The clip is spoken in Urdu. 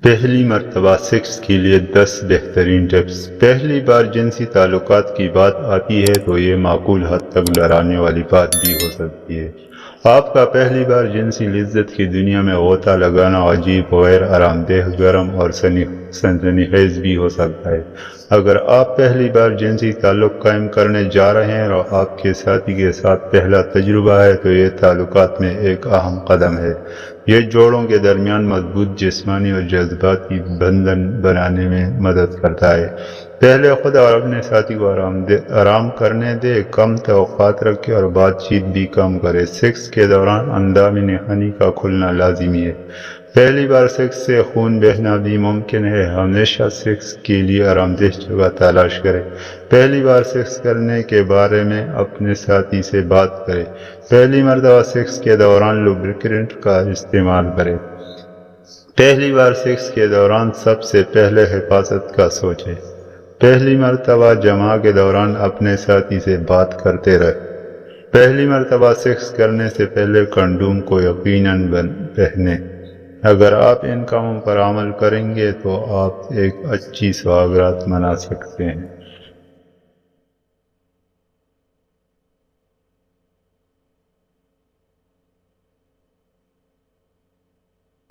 پہلی مرتبہ سیکس کے لیے 10 بہترین ٹپس۔ پہلی بار جنسی تعلقات کی بات آتی ہے تو یہ معقول حد تک ڈرانے والی بات بھی ہو سکتی ہے۔ آپ کا پہلی بار جنسی لذت کی دنیا میں غوطہ لگانا عجیب، غیر آرام دہ، گرم اور سنسنی خیز بھی ہو سکتا ہے۔ اگر آپ پہلی بار جنسی تعلق قائم کرنے جا رہے ہیں اور آپ کے ساتھی کے ساتھ پہلا تجربہ ہے تو یہ تعلقات میں ایک اہم قدم ہے۔ یہ جوڑوں کے درمیان مضبوط جسمانی اور جذباتی بندھن بنانے میں مدد کرتا ہے۔ پہلے خود اور اپنے ساتھی کو آرام کرنے دے، کم توقعات رکھے اور بات چیت بھی کم کرے۔ سیکس کے دوران اندام نہانی کا کھلنا لازمی ہے۔ پہلی بار سیکس سے خون بہنا بھی ممکن ہے۔ ہمیشہ سیکس کے لیے آرام دہ جگہ تلاش کریں۔ پہلی بار سیکس کرنے کے بارے میں اپنے ساتھی سے بات کریں۔ پہلی مرتبہ سیکس کے دوران لوبریکنٹ کا استعمال کریں۔ پہلی بار سیکس کے دوران سب سے پہلے حفاظت کا سوچیں۔ پہلی مرتبہ جماع کے دوران اپنے ساتھی سے بات کرتے رہیں۔ پہلی مرتبہ سیکس کرنے سے پہلے کنڈوم کو یقیناً پہنیں۔ اگر آپ ان کاموں پر عمل کریں گے تو آپ ایک اچھی سواگرات منا سکتے ہیں۔